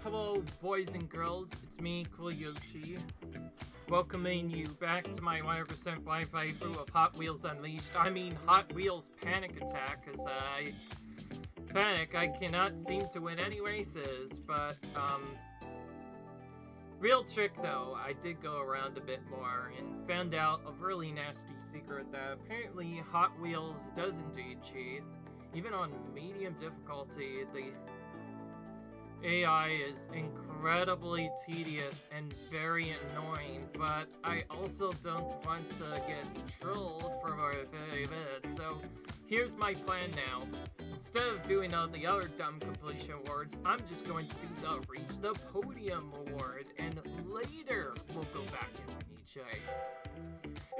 Hello, boys and girls. It's me, Cool Yoshi, welcoming you back to my 100% playthrough of Hot Wheels Unleashed. I mean, Hot Wheels Panic Attack, because I cannot seem to win any races, but, real trick though, I did go around a bit more and found out a really nasty secret that apparently Hot Wheels does indeed cheat. Even on medium difficulty, the AI is incredibly tedious and very annoying, but I also don't want to get trolled for more 30 minutes, so here's my plan now. Instead of doing all the other dumb completion awards, I'm just going to do the Reach the Podium award, and later we'll go back and win each race.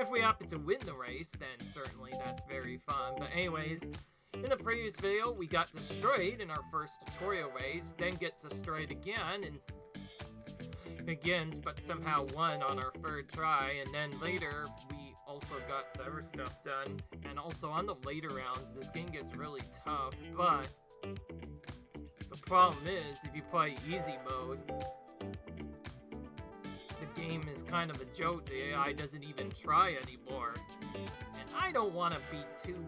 If we happen to win the race, then certainly that's very fun, but anyways, in the previous video, we got destroyed in our first tutorial race, then get destroyed again, but somehow won on our third try, and then later, we also got the other stuff done. And also, on the later rounds, this game gets really tough, but the problem is, if you play easy mode, the game is kind of a joke. The AI doesn't even try anymore. And I don't want to be too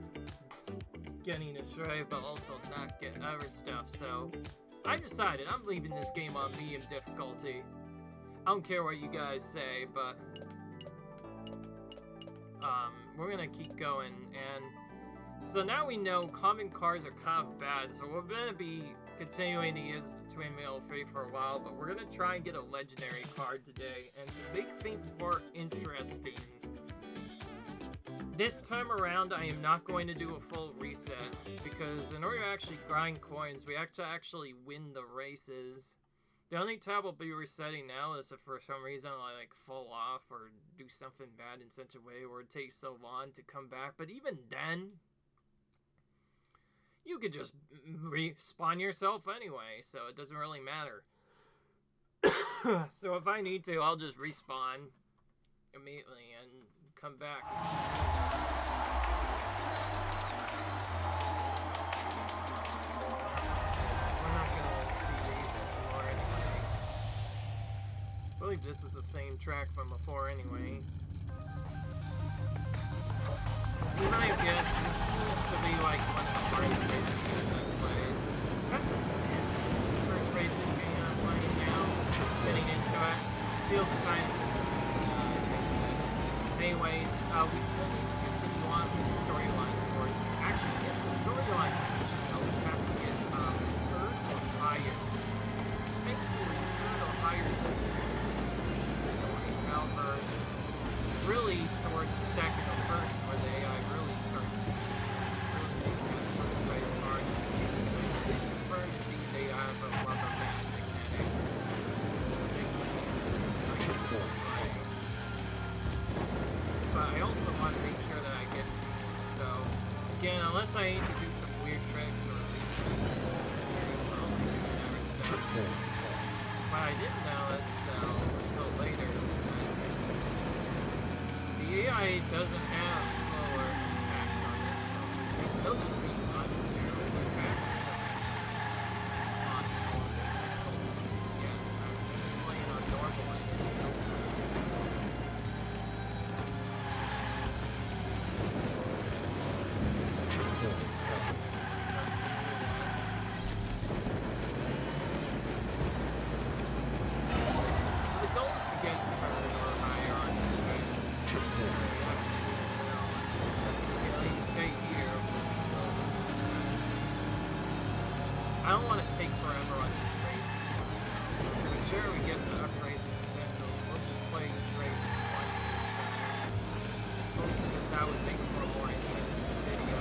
getting destroyed, but also not get other stuff, so I decided I'm leaving this game on medium difficulty. I don't care what you guys say, but we're gonna keep going. And so now we know common cars are kind of bad, so we're gonna be continuing to use the twin wheel free for a while, but we're gonna try and get a legendary card today. And to make things more interesting, this time around, I am not going to do a full reset, because in order to actually grind coins, we have to actually win the races. The only tab I'll be resetting now is if for some reason I like fall off or do something bad in such a way where it takes so long to come back. But even then, you could just respawn yourself anyway, so it doesn't really matter. So if I need to, I'll just respawn immediately and come back. We're not gonna see these anymore anyway. I believe this is the same track from before anyway. So you might guess this seems to be like one of the hardest races I've played. This first racing game I'm playing now, getting into it, feels kind of anyways, we still need to continue on with the storyline, of course. Actually, if the storyline finishes, we have to get third or higher. Thankfully, third or higher is however, really towards the second or first where the AI really starts to really make that first race hard. It's confirmed indeed they have a rubber band mechanic. But I also want to make sure that I get, so, again, unless I need to do some weird tricks or at least other stuff. But I didn't notice, until later, the AI doesn't have slower attacks on this phone. It's still just being unfairly attacked on yes, I'm playing on normal and it's still I don't want to take forever on this race. So to ensure we get the upgrades and potential, we'll just play each race once this time. Because that would make for a more interesting video.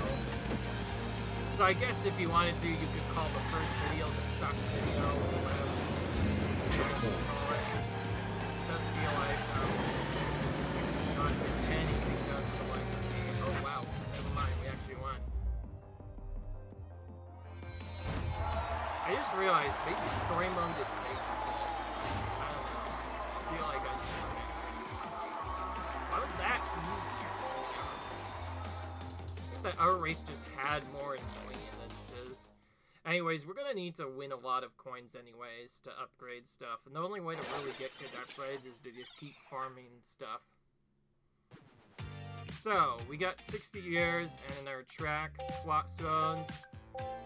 So I guess if you wanted to, you could call the first video the suck video or whatever you want to call it. It does feel like not anything does to like the game. Oh wow, never mind, we actually won. I just realized maybe story mode is safe. I don't know. I feel like I just why was that easier than the other race? I think the other race just had more annoying instances. Anyways, we're gonna need to win a lot of coins anyways to upgrade stuff, and the only way to really get good upgrades is to just keep farming stuff. So, we got 60 years and our track swap zones.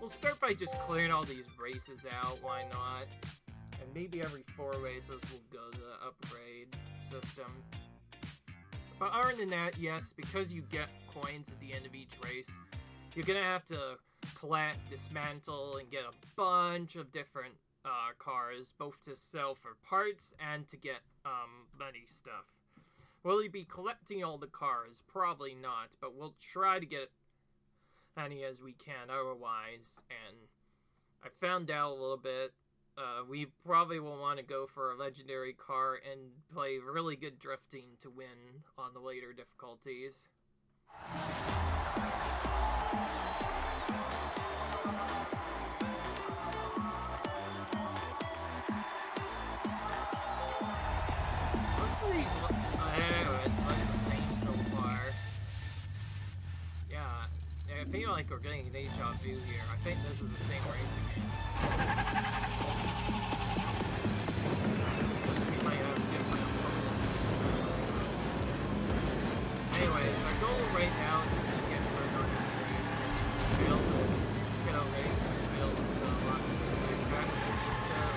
We'll start by just clearing all these races out, why not? And maybe every 4 races we'll go to the upgrade system. But other than that, yes, because you get coins at the end of each race, you're gonna have to collect, dismantle, and get a bunch of different cars, both to sell for parts and to get money stuff. Will we be collecting all the cars? Probably not, but we'll try to get many as we can otherwise. And I found out a little bit. We probably will want to go for a legendary car and play really good drifting to win on the later difficulties. Most of these look, it's like the same so far. Yeah, I feel like we're getting an deja vu here. I think this is the same race again. We might have different opponents. Anyways, our goal right now is to just get rid on the field, get a race and build the lot of track stuff,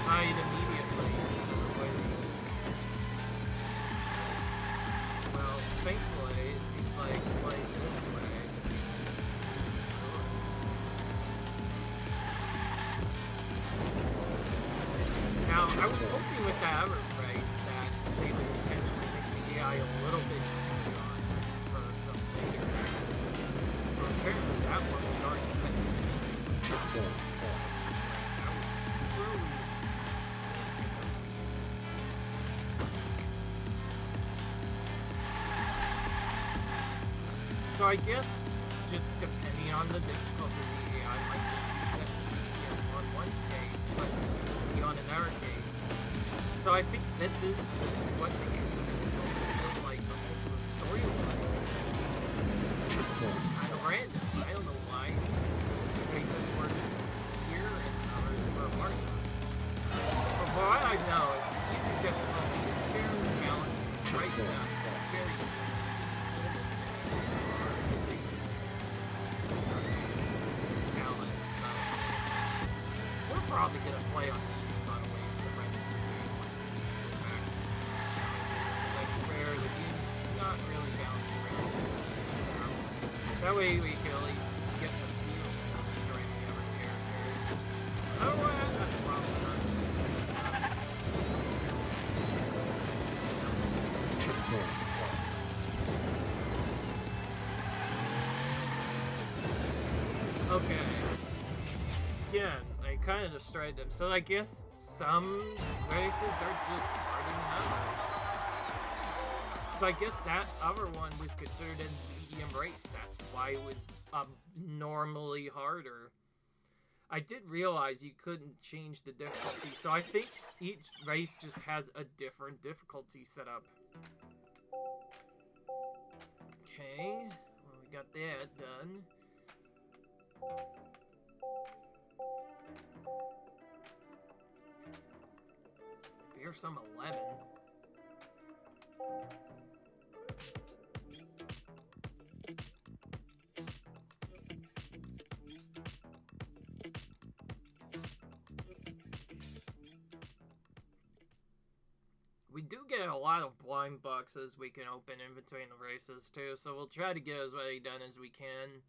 hide immediately instead of waiting. Well, thankfully, it seems like playing this way. Now, I was hoping with that other race that they would potentially make the AI a little bit easier on for something. But apparently that one was already set. That was really so I guess just depending on the difficulty, the AI might just be set to CPM on one case, but easy on another case. So I think this is what the difficulty feels like, but also the storyline. This is kind of random. I don't know why. Races were just here and others were hard. But from what I know, it's the easy difficulty is fairly balanced, right now, very good. We're probably gonna play on these, by the way, for the rest of the game. That's where the game's not really bouncing around. That way we can at least get the feel of destroying the other characters. Oh, that's probably not. Okay. Again, I kind of destroyed them. So I guess some races are just harder than others. So I guess that other one was considered a medium race. That's why it was normally harder. I did realize you couldn't change the difficulty. So I think each race just has a different difficulty set up. Okay. Well, we got that done. Here's some 11. We do get a lot of blind boxes we can open in between the races too, so we'll try to get as many done as we can.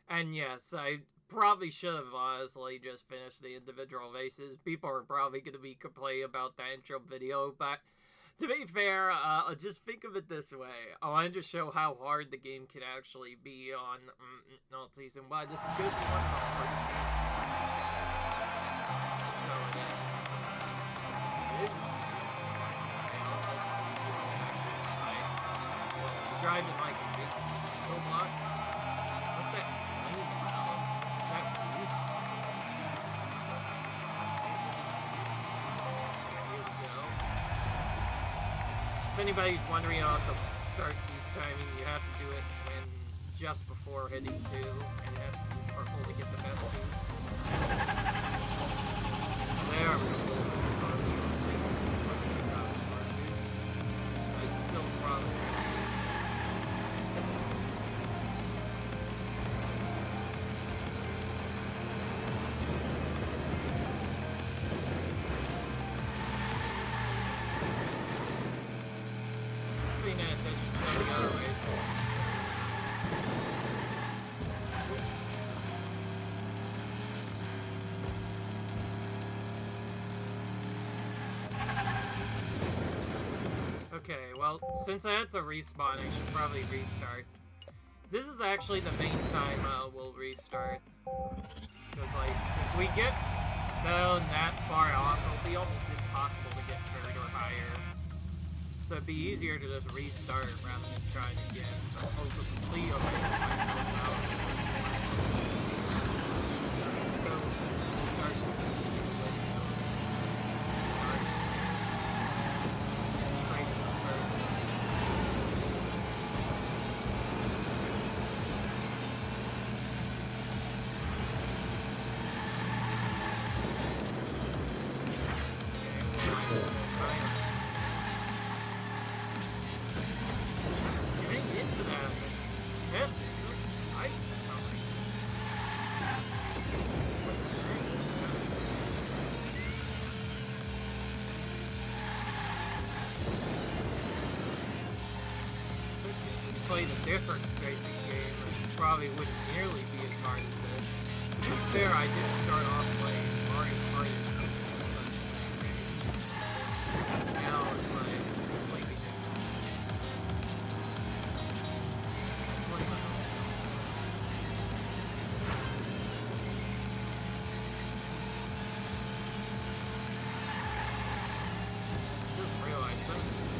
And yes, I probably should have honestly just finished the individual races. People are probably going to be complaining about the intro video, but to be fair, just think of it this way. I wanted to show how hard the game can actually be on Season 1. This is going to be one of the hardest games. So it is. Driving like a big Roblox. What's that? Is that Goose? Here we go. If anybody's wondering about the start Goose timing, you have to do it when just before hitting 2, and has to be careful to get the best boost. There we go. It's still probably. Paying attention to the other ways. Okay, well, since I had to respawn, I should probably restart. This is actually the main time we'll restart. Because, like, if we get down that far off, it'll be almost impossible to get 3rd or higher. So it'd be easier to just restart rather than trying again. But also complete a race might help out. So, start straight to the first. Played a different racing game, it probably wouldn't nearly be as hard as this. To be fair, I did start off playing Mario Party. Now it's like completely different. What the hell? Just realized something.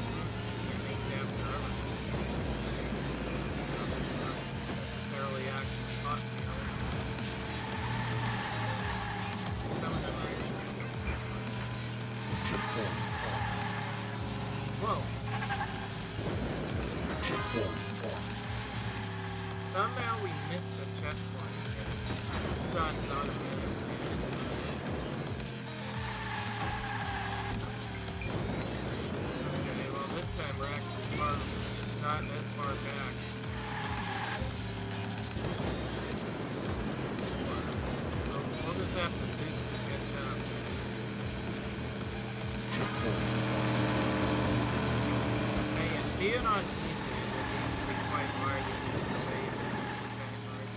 Actually caught me. Some of them are. Whoa. Somehow we missed the checkpoint. Sun's on me. Okay, well this time we're actually far, not as far back. We'll just have to boost to catch up. Hey, and being on YouTube, it can be quite hard to do the way it's kind of hard.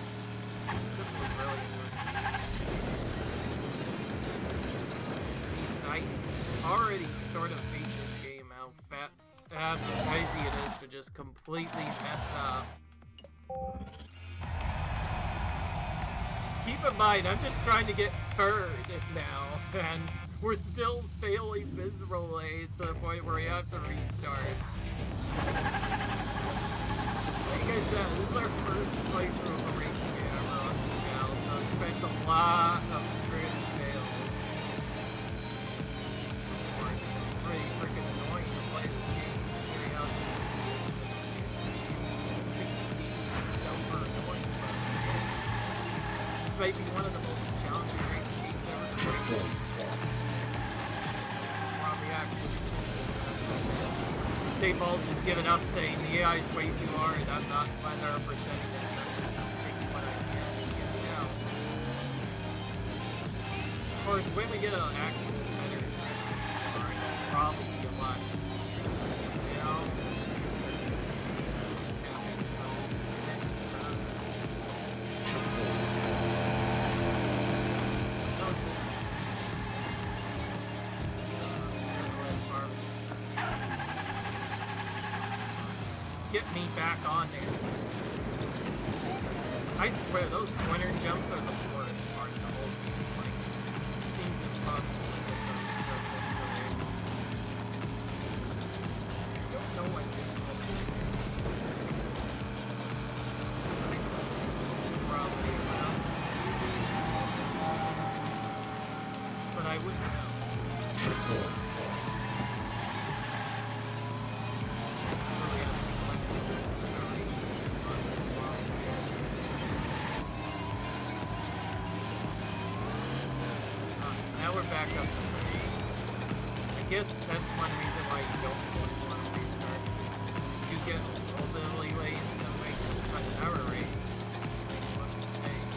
This was really annoying. I already sort of beat this game, how crazy it is to just completely mess up. Keep in mind, I'm just trying to get 3rd now, and we're still failing miserably to the point where we have to restart. Like I said, this is our first playthrough of a racing game on this channel, so expect a lot of crit fails. It's pretty freaking annoying to play this game, considering how super annoying. This might be one of the most challenging racing games ever created. Probably actually. Dave Ball's just given up saying the AI is way too hard. I'm not 100% it. I'm just taking what I can get now. Of course, when we get an actual better car, it'll probably be a lot easier. You know? Get me back on there. I swear, those pointer jumps are the worst part of the whole game. Like, it seems impossible to get those perfect away. I don't know what difficult it is. Probably around. But I wouldn't know. now we're back up to 3. I guess that's one reason why you don't always want to restart. You get a little bit of leeway in some races, but our races make one mistake.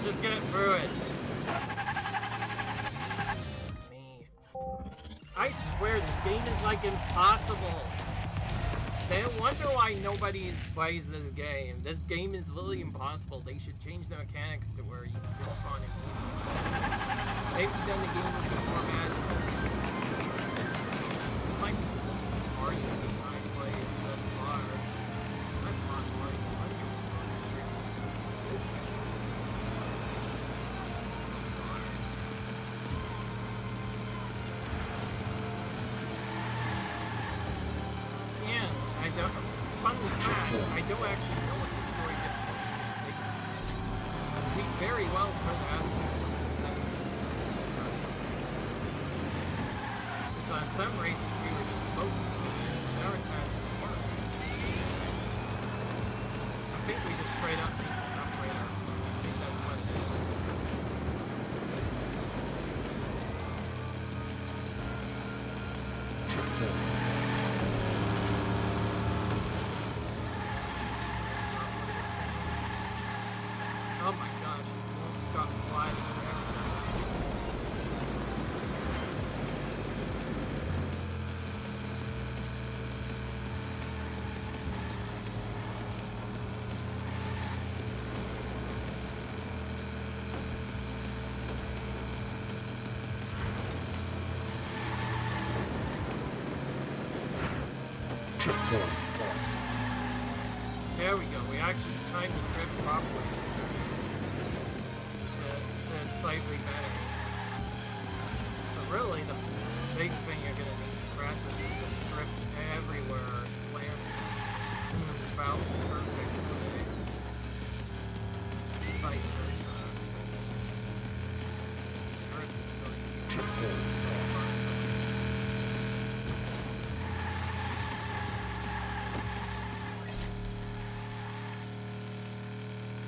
Just get through it. Me. I swear this game is like impossible. No wonder why nobody plays this game. This game is literally impossible. They should change the mechanics to where you can just spawn in. They've done the game with more magical. This might be the most Mario game I've played thus far. I've fought Mario 100. This game. Fun fact, I don't actually know what the story difficulty is. We very well could have because on some races we were just smoking. There were times we weren't. I think we just straight up need to upgrade our food. I think that's what it is. Oh my gosh, it won't stop sliding forever. There we go, we actually timed the drift properly. Slightly better. But really, the big thing you're gonna need to practice is to drift everywhere, slam about perfect way. Vice versa. Earth is really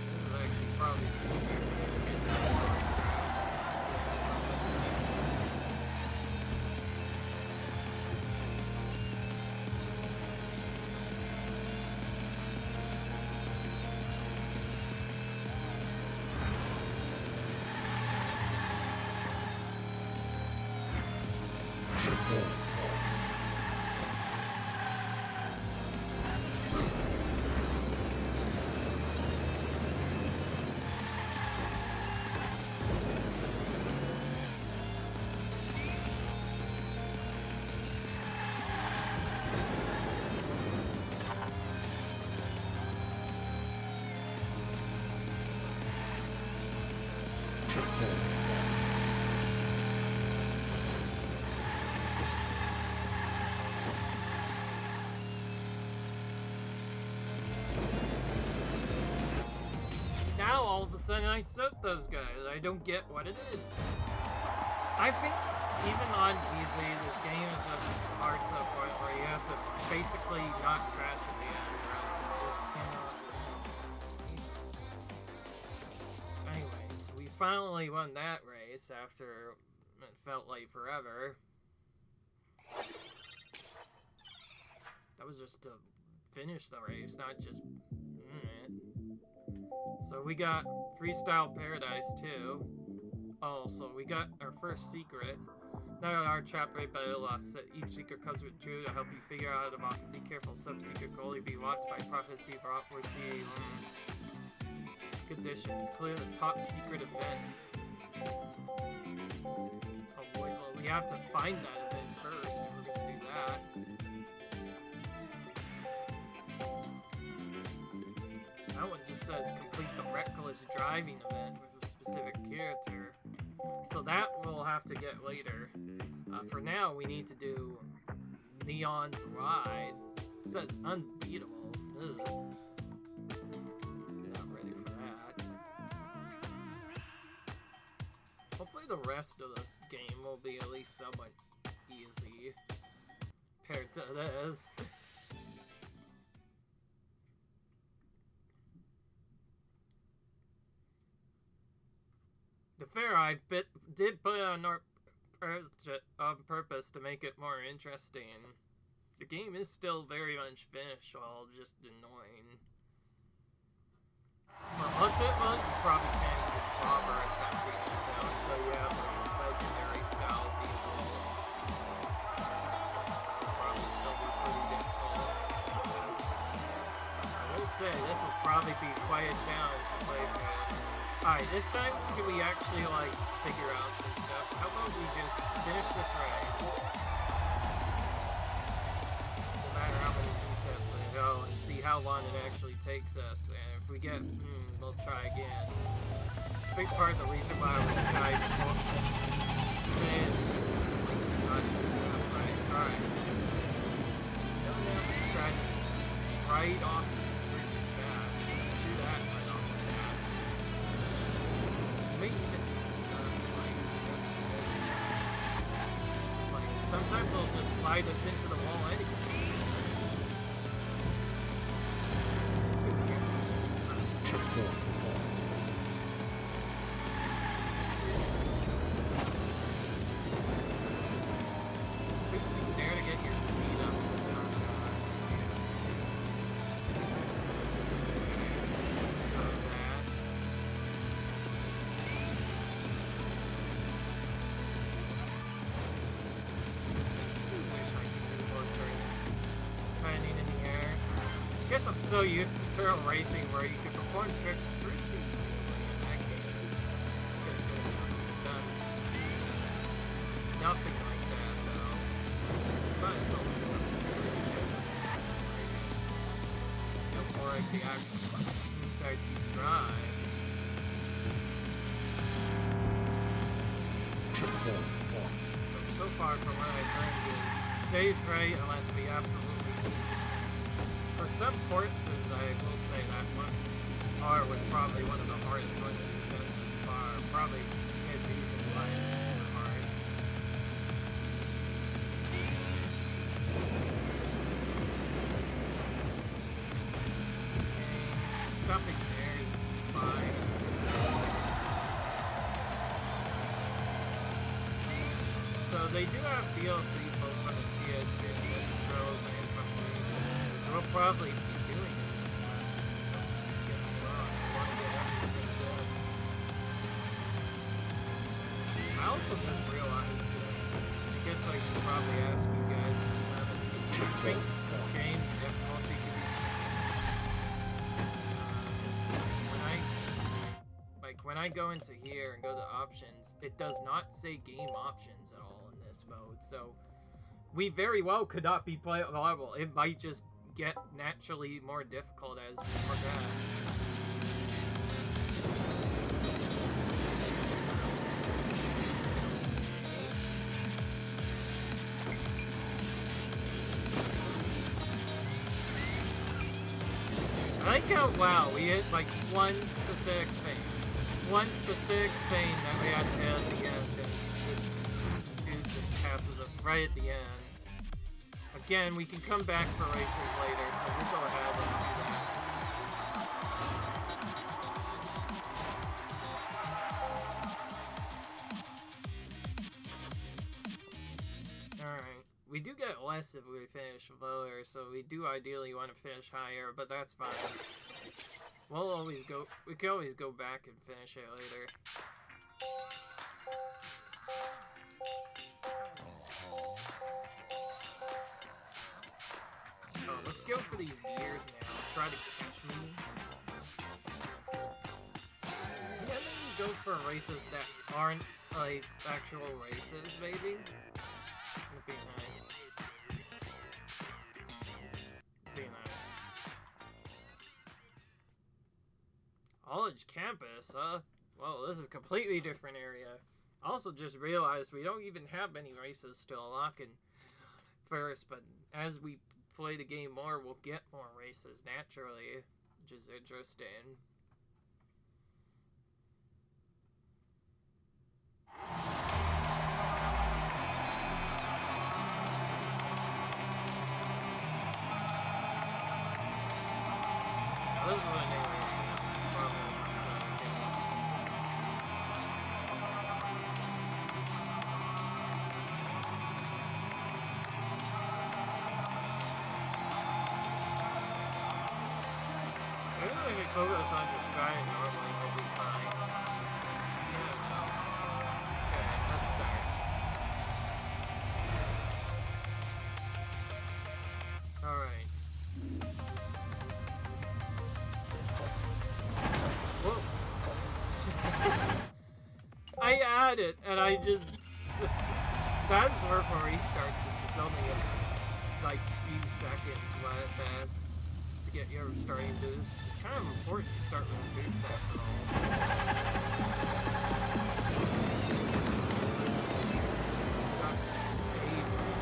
this is actually probably easier. Now all of a sudden I soak those guys. I don't get what it is. I think even on easy, this game is just hard to a point where you have to basically not crash at the end or else you just cannot win. Anyways, we finally won that race after it felt like forever. That was just to finish the race, not just it. So we got Freestyle Paradise too. Oh, so we got our first secret. Now our chapter by loss. Each secret comes with truth to help you figure out about. Be careful, sub-secret can only be watched by prophecy, prophecy. Conditions. Clear the top secret event. Oh boy, well we have to find that event first if we're gonna do that. That one just says complete the reckless driving event with a specific character. So that we'll have to get later. For now, we need to do Neon's Ride. It says unbeatable. Ugh. Not ready for that. Hopefully the rest of this game will be at least somewhat easy compared to this. The fair I did put it on purpose to make it more interesting. The game is still very much finished, while just annoying. Well, once it runs, you probably can't even bother attempting it now until you have a legendary style vehicle. It'll probably still be pretty difficult. I will say, this will probably be quite a challenge to play through. Alright, this time, can we actually, like, figure out some stuff? How about we just finish this race? No matter how many resets we go, and see how long it actually takes us. And if we get, we'll try again. A big part of the reason why we died before is not enough, right? Alright. Now we have to try this right off the bridge's back. Do that right off the bat. Sometimes they'll just slide us into the wall anyway. There to get your speed up. I'm so used to turtle racing where you can perform tricks pretty easily in that game. Nothing like that though. But it's also something really good. No more like the actual parts you drive. So far from what I've heard is stage right unless we absolutely. For some courses, I will say that one R was probably one of the hardest ones we've done thus far. Probably made reason why it's hard. Stopping there is fine. So they do have DLC both from the TSG Intros and from we'll probably be doing it this time. Don't get me wrong, I want to get everything done. I also just realized that I guess I should probably ask you guys in the comments, do you think this game's difficulty could be when I go into here and go to options, it does not say game options at all in this mode, so we very well could not be playable. It might just get naturally more difficult as we progress. I like how, wow, we hit like one specific thing that we had to hit at the end, and this dude just passes us right at the end. Again, we can come back for races later, so we'll go ahead and do that. Alright, we do get less if we finish lower, so we do ideally want to finish higher, but that's fine. We'll always go, we can always go back and finish it later. Oh, let's go for these gears now. Try to catch me. Yeah, maybe go for races that aren't, like, actual races, maybe? Would be nice. Be nice. College campus, huh? Well, this is a completely different area. I also just realized we don't even have many races to unlock in first, but as we play the game more, we'll get more races naturally, which is interesting. This is an area problem. Maybe we can focus on just driving normally, we'll be fine. Yeah. Okay, let's start. Alright. Whoa. I had it, and I just that's where for restarts. It's only like few seconds when it passes to get your starting boost. It's kind of important to start with a boost after all. Got favors.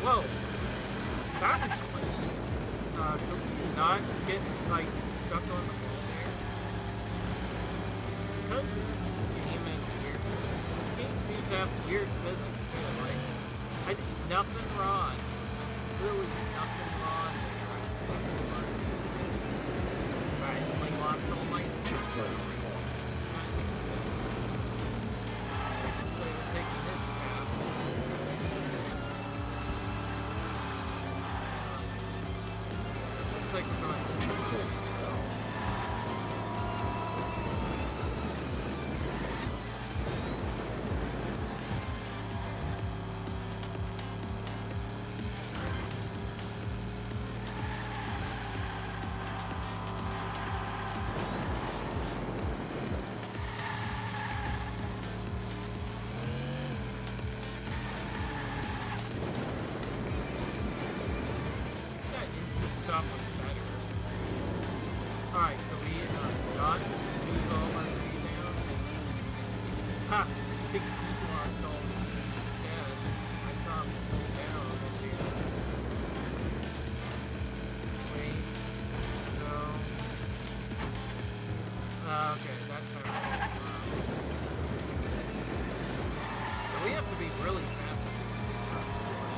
Whoa! That is close. Not get, like, stuck on the wall there. Because this game is weird. This game seems to have weird physics too. Like, I did nothing wrong. Really nothing wrong there. Alright, like, lost all my skills. So we're taking this path. Looks like we're going this way. That instant stop was better. Alright, so we not lose all our speed now. Ha! I think he lost all his speed instead. I saw him slow down and do wait. No. Okay, that's how so we have to be really fast with this we start to play.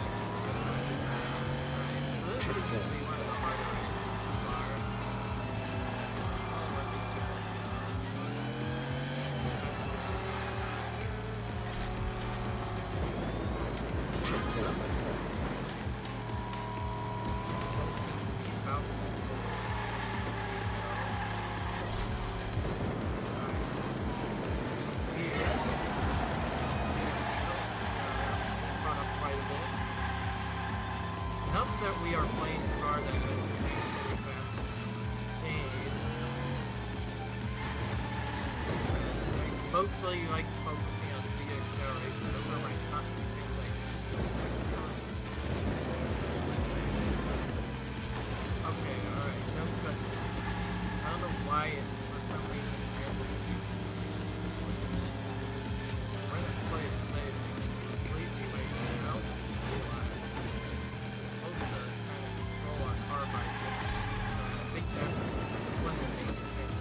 So this is going to be one of the harder races so far. It helps that we are playing a car that has really fast speed. Mostly like focusing on speed acceleration. Those are my top two things I do. Okay, alright, no cutscene. I don't know why it, for some reason, we're gonna play it safe. Completely wasting it. I also just realized supposed to kind of control our car by different speeds, so I think that's one of the main things.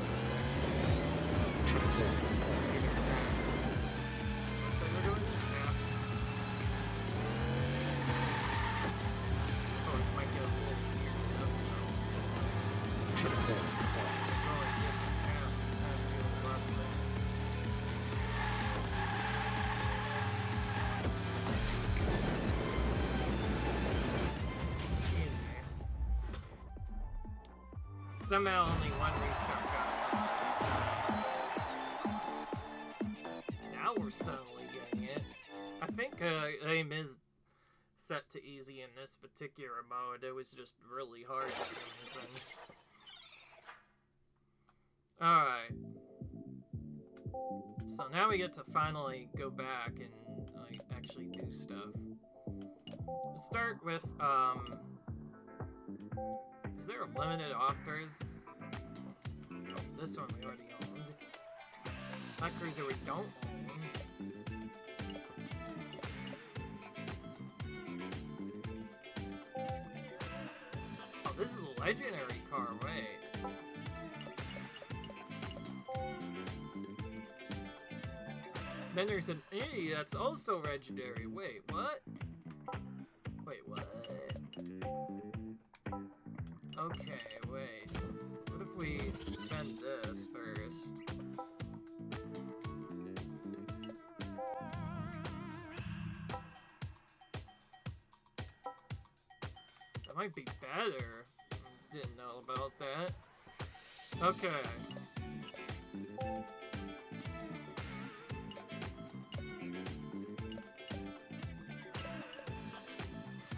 Somehow only one restart got us. Now we're suddenly getting it. I think aim is set to easy in this particular mode. It was just really hard for some reason. Alright. So now we get to finally go back and like actually do stuff. Let's start with is there a limited offers? Oh, this one we already owned. That cruiser we don't own. Oh, this is a legendary car, wait. Then there's an E that's also legendary. Wait, what? Wait, what? Okay, wait. What if we spend this first? That might be better. Didn't know about that. Okay.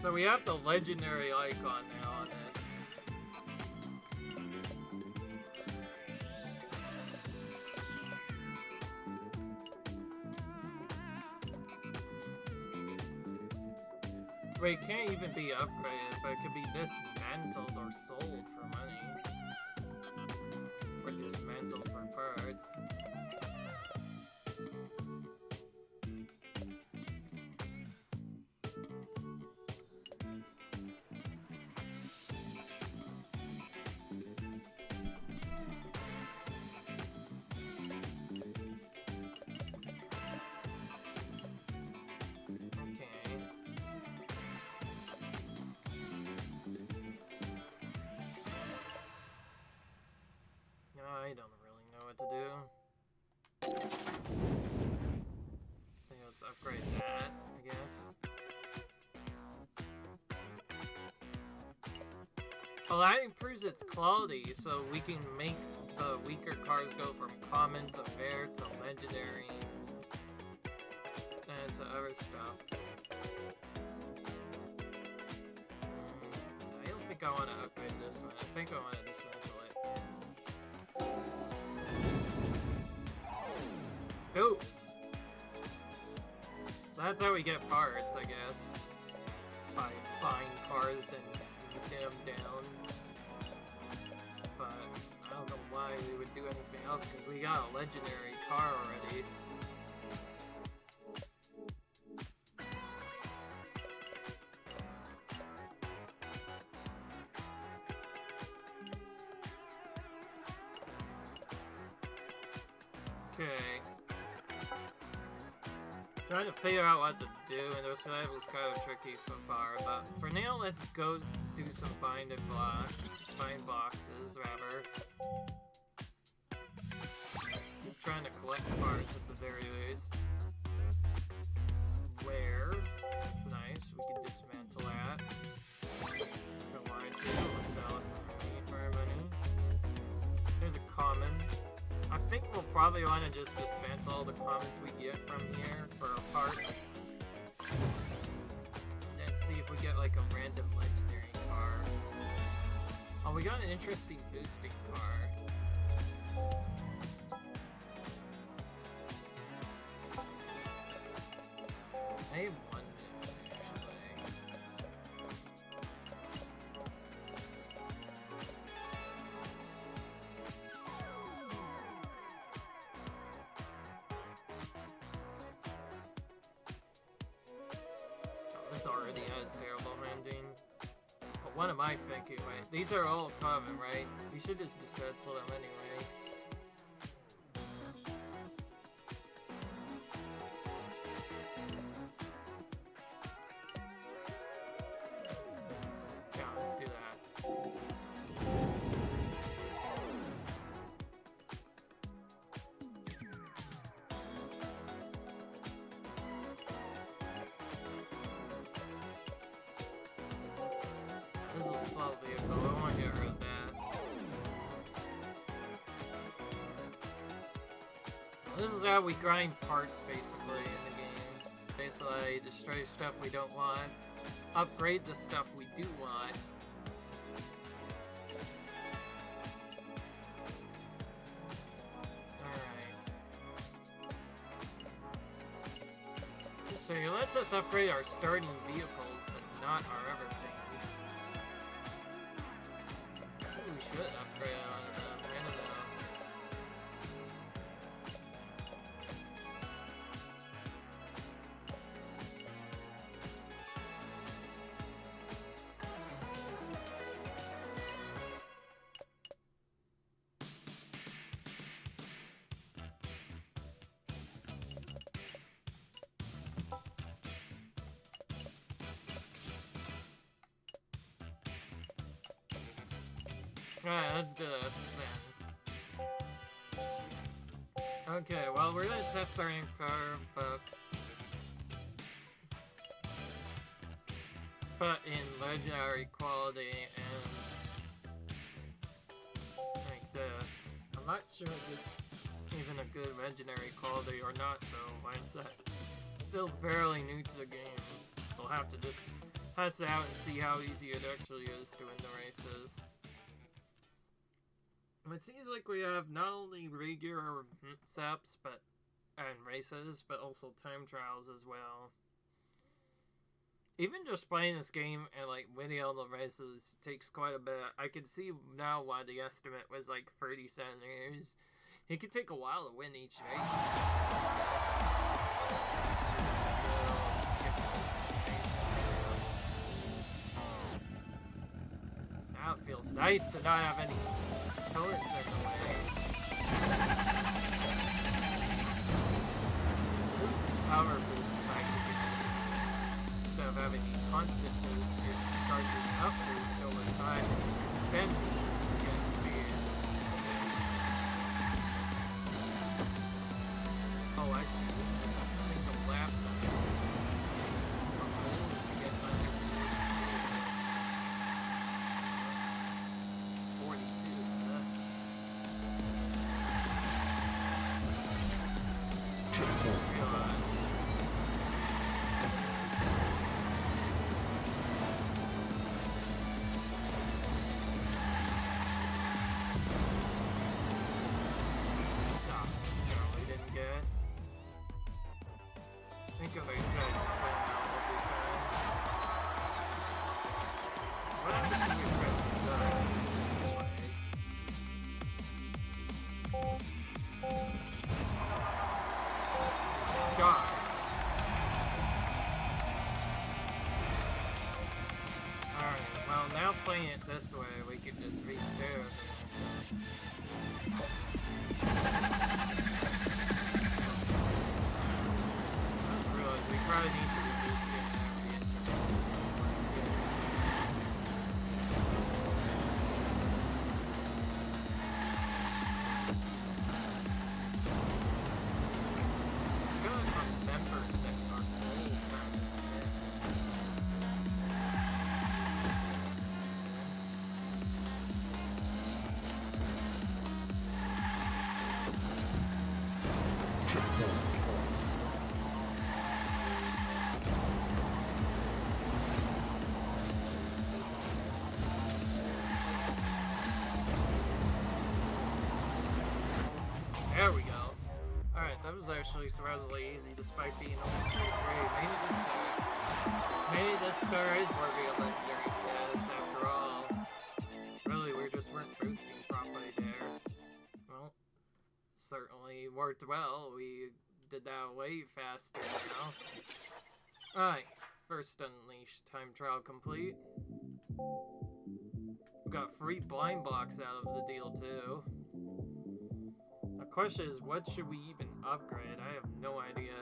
So we have the legendary icon now on this. Wait, it can't even be upgraded, but it could be dismantled or sold for money. Or dismantled for parts. I don't really know what to do. So let's upgrade that, I guess. Well, that improves its quality, so we can make the weaker cars go from common to rare to legendary and to other stuff. I don't think I want to upgrade this one. I think I want to dismantle it. Go! So that's how we get parts, I guess. By buying cars, then get them down. But I don't know why we would do anything else, because we got a legendary car already. Okay. Trying to figure out what to do, and the survival's kind of tricky so far, but for now, let's go do some bind boxes, rather. Keep trying to collect parts at the very least. Where? That's nice, we can dismantle that. Don't want to, or sell it for money. There's a common. I think we'll probably want to just dismantle all the commons we get from here for our parts. And see if we get like a random legendary car. Oh, we got an interesting boosting car. I have one actually. This already has terrible handling. But what am I thinking? Wait, these are all common, right? We should just dismantle them anyway. Yeah, let's do that. This is a slow vehicle, I want to get rid of that. This is how we grind parts, basically, in the game. Basically, destroy stuff we don't want, upgrade the stuff we do want. So it lets us upgrade our starting vehicles, but not our other things. Maybe we should upgrade on them, I don't know. Alright, let's do this then. Okay, well, we're gonna test our new car, but in legendary quality and like this. I'm not sure if this is even a good legendary quality or not, though. Mindset still fairly new to the game. We'll have to just test it out and see how easy it actually is to win the races. It seems like we have not only regular SEPs and races, but also time trials as well. Even just playing this game and like winning all the races takes quite a bit. I can see now why the estimate was like 30 centimeters. It could take a while to win each race. Now it feels nice to not have any opponents in the way. Power boost type instead of having a constant boost, it charges up boost over time and spend boost to get speed. Oh, I see. This is a single lap. Our goal is to get under 42. Playing it this way, we can just restart I just realized we probably need to reduce the There we go. Alright, that was actually surprisingly easy despite being almost great. Maybe this car is worthy of legendary status after all. Really, we just weren't boosting properly there. Well, certainly worked well. We did that way faster now. Alright, first Unleashed time trial complete. We got free blind blocks out of the deal too. The question is, what should we even upgrade? I have no idea.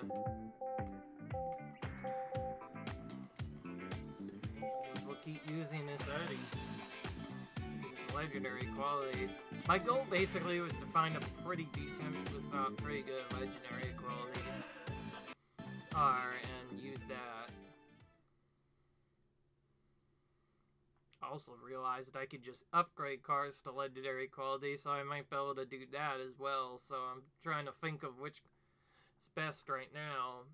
Because we'll keep using this Eddie. It's legendary quality. My goal basically was to find a pretty decent, if not pretty good, legendary quality car and use that. also realized I could just upgrade cars to legendary quality, so I might be able to do that as well. So I'm trying to think of which is best right now.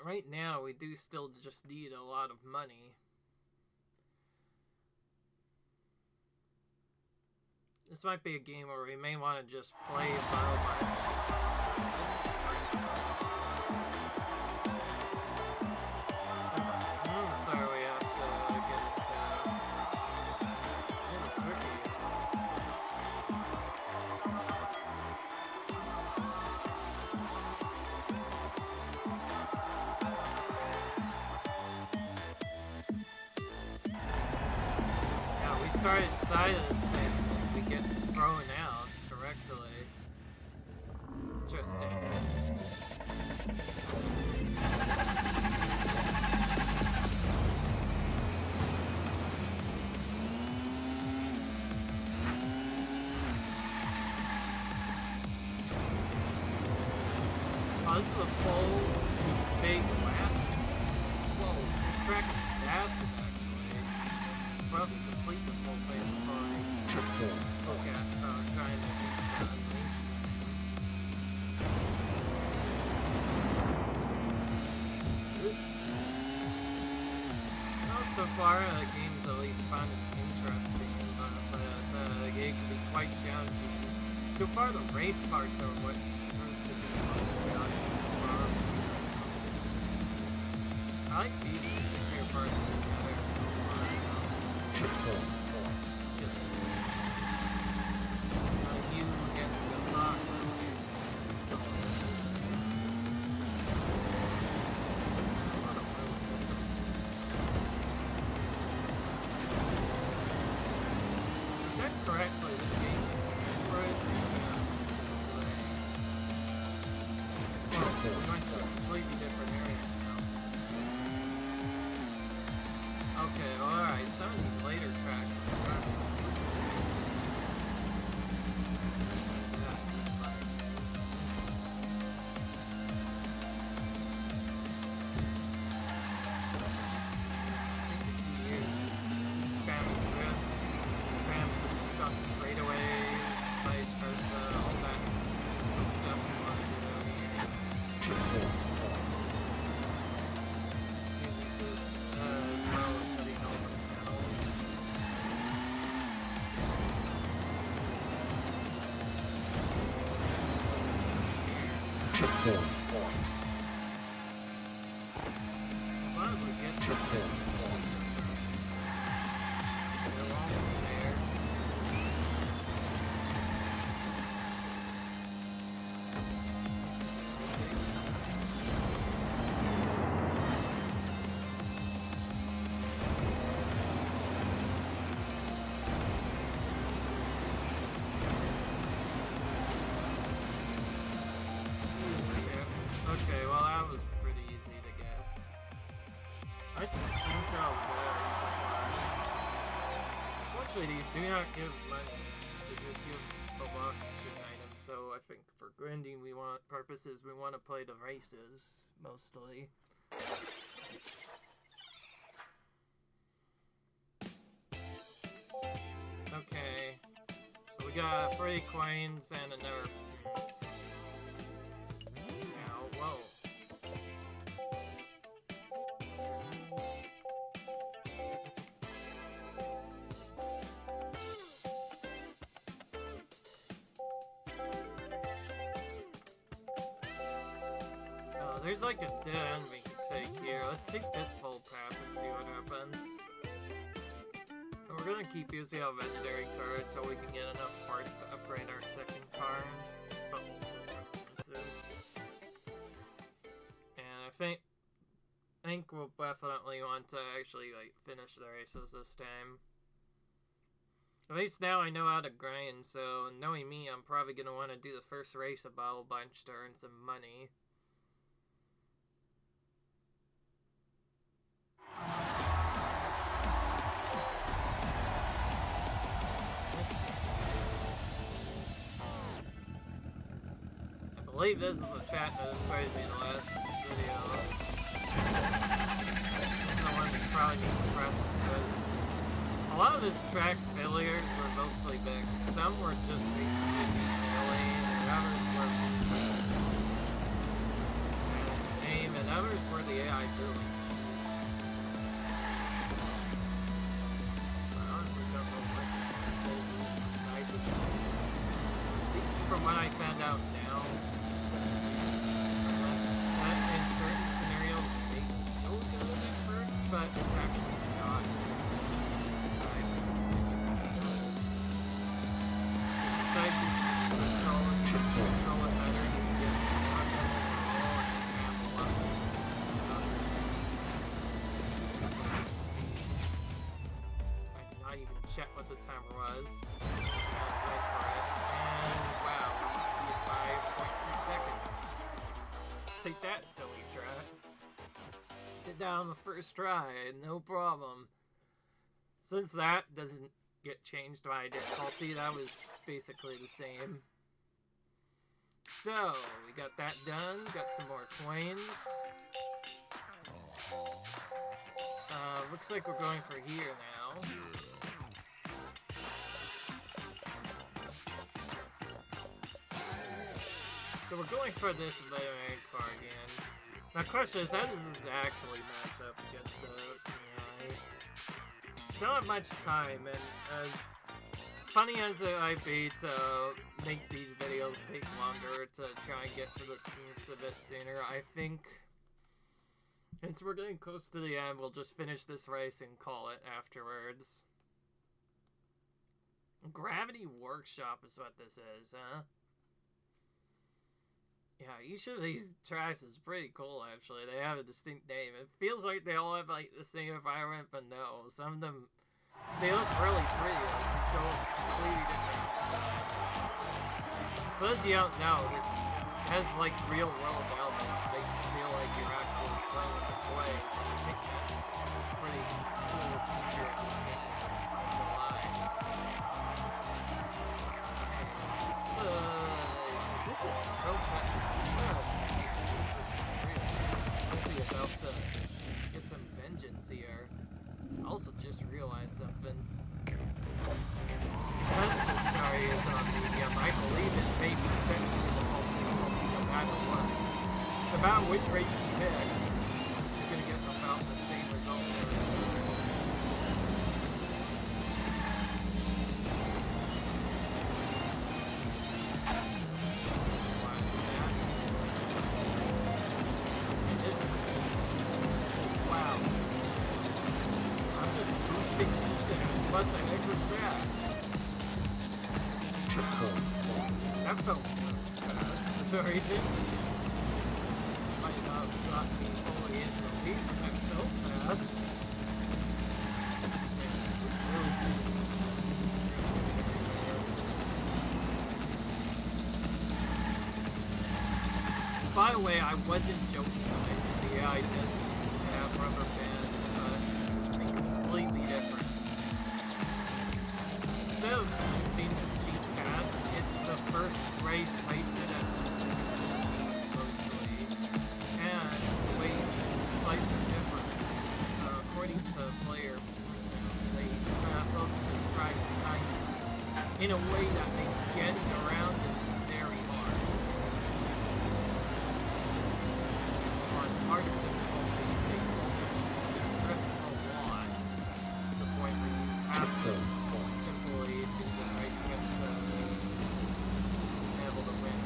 Right now, we do still just need a lot of money. This might be a game where we may want to just play Battle Match. Sorry, we have to get it a little tricky. Yeah, we start inside of this thing. We get thrown out correctly. Interesting. Oh, this is a full big lap. Whoa, this track is massive actually. Probably complete the whole thing before I look at trying to well, so far the game's at least fun and interesting, but the game can be quite challenging. So far the race parts are what's proved to be the most challenging. I like these particular parts together so far. Just you against the clock. That's all it is. Is that correctly? This game we went to a completely different area now. Okay, well, alright, some of these later tracks are as long as we get to we're almost there. Okay, well that was pretty easy to get. I think I'll unfortunately, these do not give money. They just give a auction items. So I think for grinding purposes, we want to play the races mostly. Okay, so we got 3 coins and another. Ow, whoa. There's like a dead end we can take here. Let's take this full path and see what happens. And we're gonna keep using our legendary car until we can get enough parts to upgrade our second car. Oh, this is expensive. And I think we'll definitely want to actually like finish the races this time. At least now I know how to grind, so knowing me, I'm probably gonna want to do the first race a Battle Bunch to earn some money. I believe this is the chat that was supposed to be the last video. This is the one we probably need to press because lot of this track's failures were mostly mixed. Some were just failing, and others were aim, and others were the AI really. I honestly don't know what besides it. At least from what I found out now, that in certain scenarios they feel good at first, but it's actually not. Besides control it better, you can get more done overall and have a lot of I did not even check what the timer was. Wait for it. And wow, we beat 5.6 seconds. Take that, silly track. Did that on the first try, no problem. Since that doesn't get changed by difficulty, that was basically the same. So, we got that done, got some more coins. Looks like we're going for here now. So we're going for this layer egg car again. My question is, how does this actually match up against the AI? Don't have much time, and as funny as I'd be to make these videos take longer to try and get to the teams a bit sooner, I think since we're getting close to the end, we'll just finish this race and call it afterwards. Gravity Workshop is what this is, huh? Yeah, each of these tracks is pretty cool, actually. They have a distinct name. It feels like they all have, like, the same environment, but no. Some of them, they look really pretty. Like, go completely different. For those of you who don't know, this has, like, real-world elements. It makes you feel like you're actually playing with the toys, and I think that's a pretty cool feature of this game. I'm gonna lie. Hey, is this a show track? Hopefully about to get some vengeance here. I also just realized something. Because the story is on medium, I believe it may be set to the multi no matter what. About which race you pick, you're gonna get about the same result every time. What the heck was that? That felt fast for some reason. Might not have got me fully into the lead, but that felt fast. By the way, I wasn't joking when I said the AI doesn't have rubber bands, but it's something completely different. Instead of using the cheat pass, it's the first race wasted as supposedly, and the way flights are different. According to player, they both describe the time in a way that makes getting around is very hard. On part of difficulty, they also drift a lot to the point where you have to simply do the right trip to be able to win.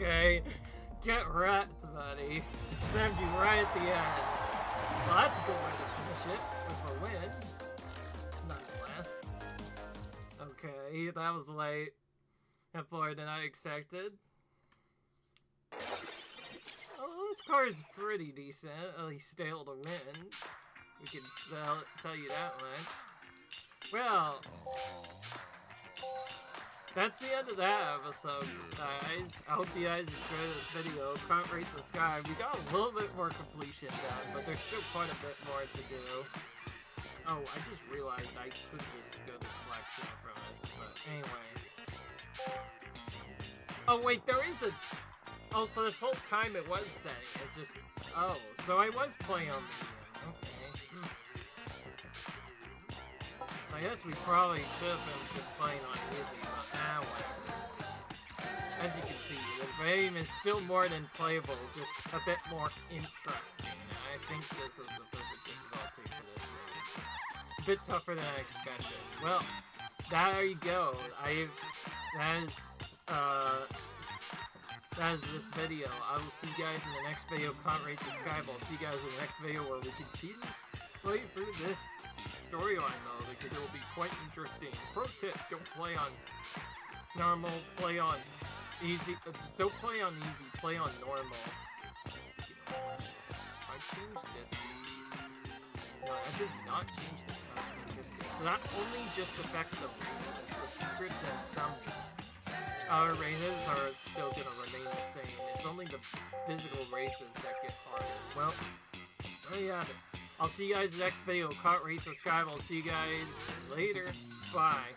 Okay. Get wrecked, buddy. Stabbed you right at the end. Well, that's a good way to finish it, with a win. Nonetheless. Okay, that was late. And more than I expected. Oh, this car is pretty decent. At least able to win. We can tell you that much. Well, that's the end of that episode, guys. I hope you guys enjoyed this video. Comment, rate, subscribe. We got a little bit more completion done, but there's still quite a bit more to do. Oh, I just realized I could just go to collection from this, but anyway. Oh wait, there is a... Oh, so this whole time it was setting. It's just... Oh, so I was playing on medium. Okay. So I guess we probably should have been just playing on easy, but whatever. As you can see, the game is still more than playable, just a bit more interesting. I think this is the perfect difficulty for this game. A bit tougher than I expected. Well, there you go. That is this video. I will see you guys in the next video. Comment, rate, subscribe. I'll see you guys in the next video where we continue play through this storyline mode because it will be quite interesting. Pro tip, don't play on normal, play on easy. Don't play on easy, play on normal. Speaking of which, if I change this to easy. No, that does not change the time. Interesting. So that only just affects the races. The secrets and some our races are still gonna remain the same. It's only the physical races that get harder. Well, there you have it. I'll see you guys in the next video. Comment, rate, subscribe. I'll see you guys later. Bye.